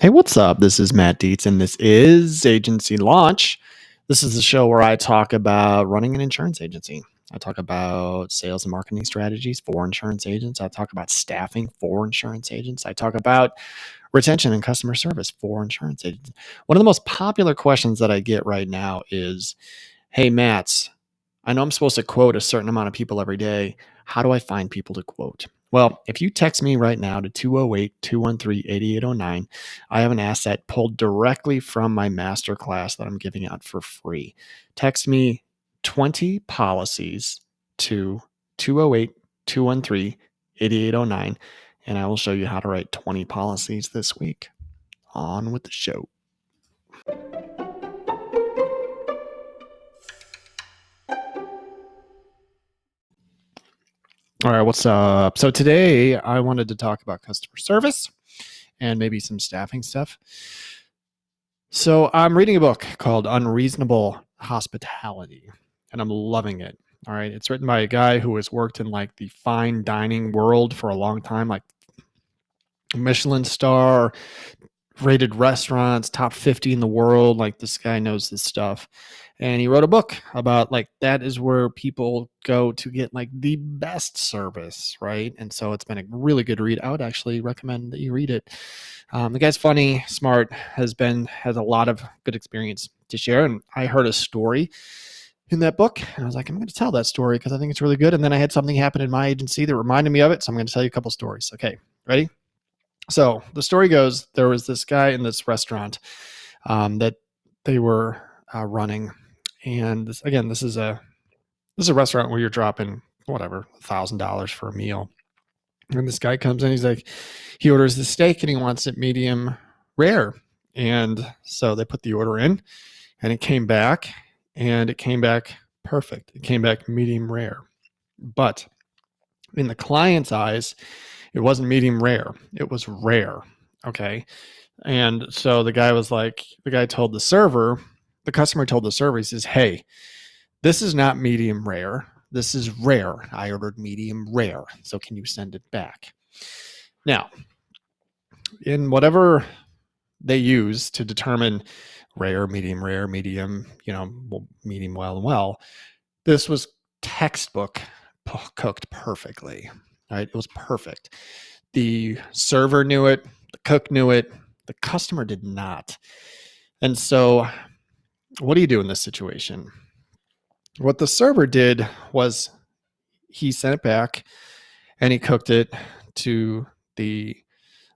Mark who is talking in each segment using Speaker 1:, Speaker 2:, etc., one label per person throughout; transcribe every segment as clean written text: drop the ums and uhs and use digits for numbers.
Speaker 1: Hey, what's up? This is Matt Dietz, and this is Agency Launch. This is the show where I talk about running an insurance agency. I talk about sales and marketing strategies for insurance agents. I talk about staffing for insurance agents. I talk about retention and customer service for insurance agents. One of the most popular questions that I get right now is, hey, Matt, I know I'm supposed to quote a certain amount of people every day. How do I find people to quote? Well, if you text me right now to 208-213-8809, I have an asset pulled directly from my masterclass that I'm giving out for free. Text me 20 policies to 208-213-8809, and I will show you how to write 20 policies this week. On with the show. All right, what's up? So today I wanted to talk about customer service and maybe some staffing stuff. So I'm reading a book called Unreasonable Hospitality, and I'm loving it. All right, it's written by a guy who has worked in like the fine dining world for a long time, like Michelin star rated restaurants, top 50 in the world. Like this guy knows this stuff. And he wrote a book about like that is where people go to get like the best service, right? And so it's been a really good read. I would actually recommend that you read it. The guy's funny, smart, has a lot of good experience to share. And I heard a story in that book, and I was like, I'm going to tell that story because I think it's really good. And then I had something happen in my agency that reminded me of it. So I'm going to tell you a couple stories. Okay, ready? So the story goes, there was this guy in this restaurant that they were running. And this is a restaurant where you're dropping whatever, $1,000 for a meal. And this guy comes in, he orders the steak and he wants it medium rare. And so they put the order in and it came back perfect. It came back medium rare. But in the client's eyes, it wasn't medium rare. It was rare. Okay. And so the customer told the server, he says, hey, this is not medium rare. This is rare. I ordered medium rare. So can you send it back? Now, in whatever they use to determine rare, medium, medium well, this was textbook cooked perfectly. Right? It was perfect. The server knew it. The cook knew it. The customer did not. And so what do you do in this situation? What the server did was he sent it back and he cooked it to the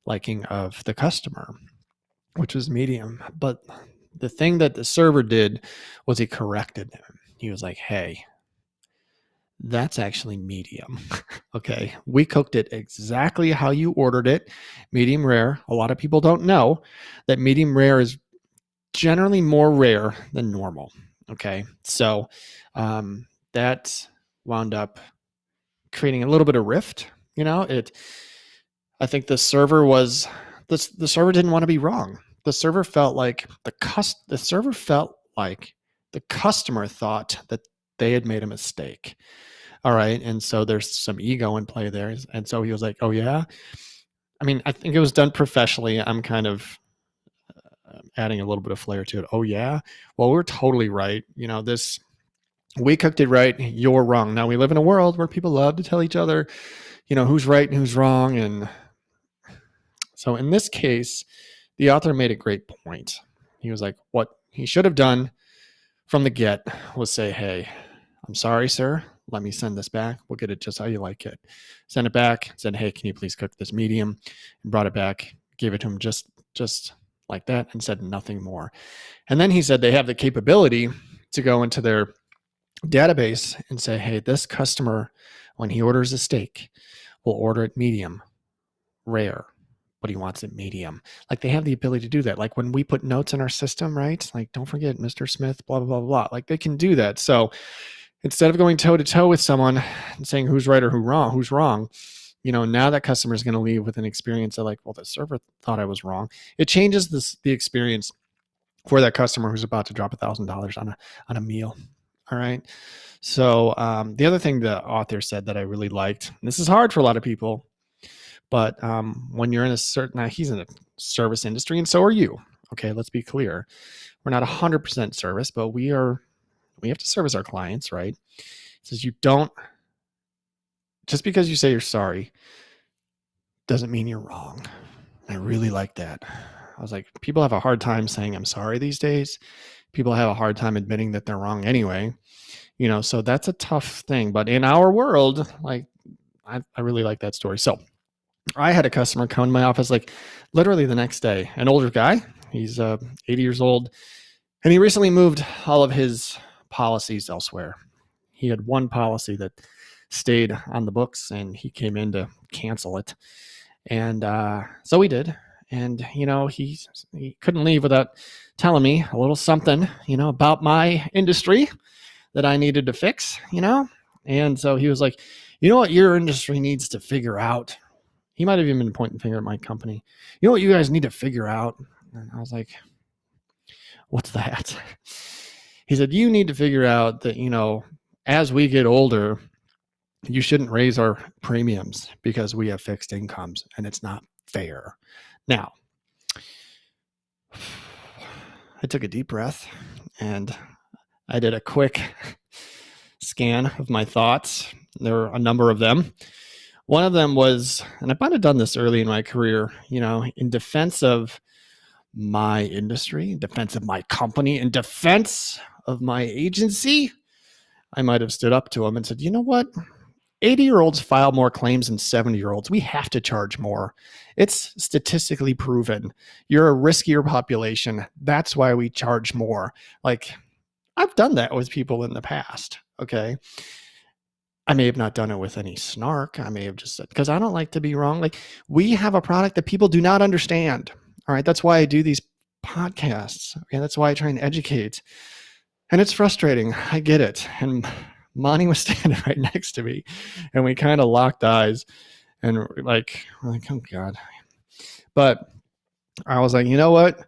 Speaker 1: liking of the customer, which was medium. But the thing that the server did was he corrected him. He was like, hey, that's actually medium. Okay. We cooked it exactly how you ordered it, medium rare. A lot of people don't know that medium rare is generally more rare than normal. Okay. So that wound up creating a little bit of rift. I think the server didn't want to be wrong. The server felt like the customer thought that they had made a mistake. All right. And so there's some ego in play there. And so he was like, oh yeah. I mean, I think it was done professionally. I'm kind of adding a little bit of flair to it. Oh yeah. Well, we're totally right. We cooked it right. You're wrong. Now we live in a world where people love to tell each other, who's right and who's wrong. And so in this case, the author made a great point. He was like, what he should have done from the get was say, hey, I'm sorry, sir. Let me send this back. We'll get it just how you like it. Send it back. Said, hey, can you please cook this medium? And brought it back, gave it to him just like that, and said nothing more. And then he said they have the capability to go into their database and say, hey, this customer, when he orders a steak, will order it medium rare, but he wants it medium. Like they have the ability to do that. Like when we put notes in our system, right? Like don't forget Mr. Smith, blah, blah, blah, blah. Like they can do that. So instead of going toe to toe with someone and saying who's right or who's wrong, now that customer is going to leave with an experience of like, well, the server thought I was wrong. It changes the experience for that customer who's about to drop $1,000 on a meal. All right. So the other thing the author said that I really liked, and this is hard for a lot of people, But when you're in a certain, he's in a service industry, and so are you. Okay, let's be clear. We're not 100% service, but we have to service our clients, right? It says you don't, just because you say you're sorry doesn't mean you're wrong. I really like that. I was like, people have a hard time saying I'm sorry these days. People have a hard time admitting that they're wrong anyway. So that's a tough thing. But in our world, like, I really like that story. So I had a customer come in my office, like literally the next day, an older guy. He's 80 years old, and he recently moved all of his policies elsewhere. He had one policy that stayed on the books, and he came in to cancel it. And so we did. And, he couldn't leave without telling me a little something, about my industry that I needed to fix, And so he was like, you know what your industry needs to figure out? He might have even been pointing the finger at my company. You know what you guys need to figure out? And I was like, what's that? He said, you need to figure out that, as we get older, you shouldn't raise our premiums because we have fixed incomes and it's not fair. Now, I took a deep breath and I did a quick scan of my thoughts. There were a number of them. One of them was, and I might have done this early in my career, in defense of my industry, in defense of my company, in defense of my agency, I might have stood up to him and said, you know what? 80-year-olds file more claims than 70-year-olds. We have to charge more. It's statistically proven. You're a riskier population. That's why we charge more. Like, I've done that with people in the past, okay? I may have not done it with any snark. I may have just said, because I don't like to be wrong. Like, we have a product that people do not understand. All right. That's why I do these podcasts. Okay. That's why I try and educate. And it's frustrating. I get it. And Monty was standing right next to me and we kind of locked eyes and we're like, oh God. But I was like, you know what?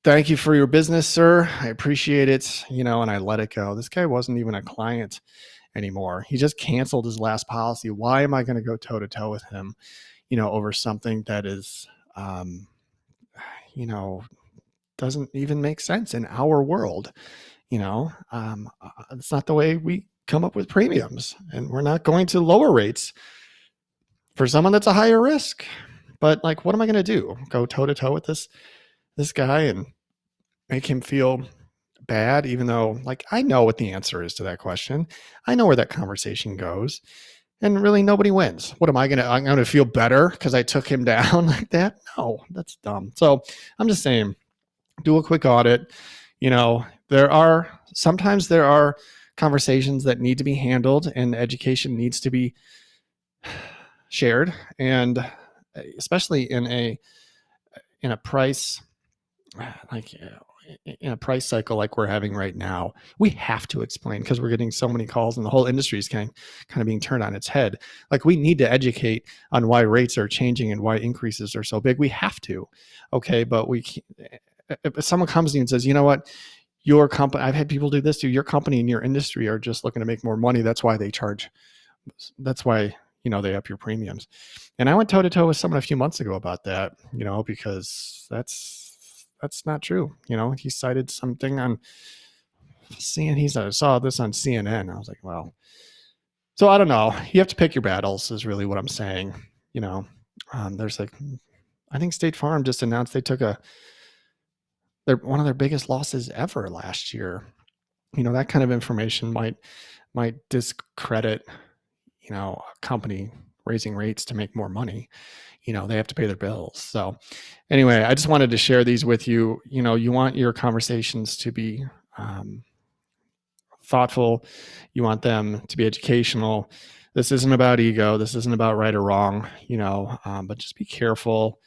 Speaker 1: Thank you for your business, sir. I appreciate it. And I let it go. This guy wasn't even a client anymore. He just canceled his last policy. Why am I going to go toe to toe with him, over something that is, doesn't even make sense in our world. It's not the way we come up with premiums, and we're not going to lower rates for someone that's a higher risk. But like, what am I going to do? Go toe to toe with this guy and make him feel bad, even though like I know what the answer is to that question. I know where that conversation goes. And really nobody wins. What am I going to, I'm going to feel better because I took him down like that? No, that's dumb. So I'm just saying, do a quick audit. Sometimes there are conversations that need to be handled and education needs to be shared. And especially in a price, like in a price cycle like we're having right now, we have to explain because we're getting so many calls and the whole industry is kind of being turned on its head. Like, we need to educate on why rates are changing and why increases are so big. We have to. Okay. But if someone comes to you and says, you know what, your company, I've had people do this to your company and your industry are just looking to make more money. That's why they charge. That's why, they up your premiums. And I went toe to toe with someone a few months ago about that, because that's not true. He cited something on CNN. I saw this on CNN. I was like, well, so I don't know. You have to pick your battles is really what I'm saying. There's like, I think State Farm just announced they took one of their biggest losses ever last year. That kind of information might discredit, a company raising rates to make more money. They have to pay their bills. So anyway, I just wanted to share these with you. You want your conversations to be thoughtful. You want them to be educational. This isn't about ego. This isn't about right or wrong, but just be careful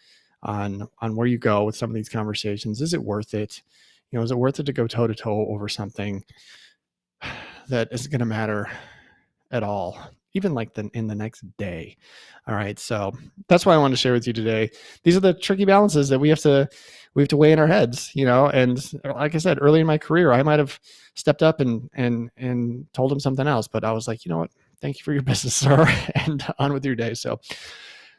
Speaker 1: on where you go with some of these conversations. Is it worth it? Is it worth it to go toe to toe over something that isn't going to matter at all, even like in the next day? All right. So that's why I wanted to share with you today. These are the tricky balances that we have to weigh in our heads, and like I said, early in my career, I might've stepped up and told him something else, but I was like, you know what? Thank you for your business, sir. And on with your day. So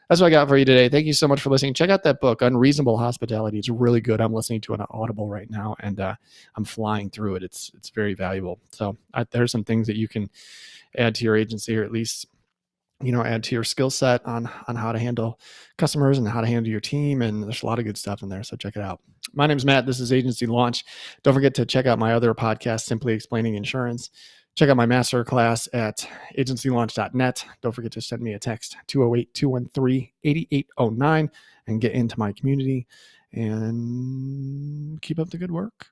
Speaker 1: That's what I got for you today. Thank you so much for listening. Check out that book, Unreasonable Hospitality. It's really good. I'm listening to it on Audible right now, and I'm flying through it. It's very valuable. So there's some things that you can add to your agency, or at least add to your skill set on how to handle customers and how to handle your team. And there's a lot of good stuff in there. So check it out. My name is Matt. This is Agency Launch. Don't forget to check out my other podcast, Simply Explaining Insurance. Check out my master class at agencylaunch.net. Don't forget to send me a text, 208-213-8809, and get into my community and keep up the good work.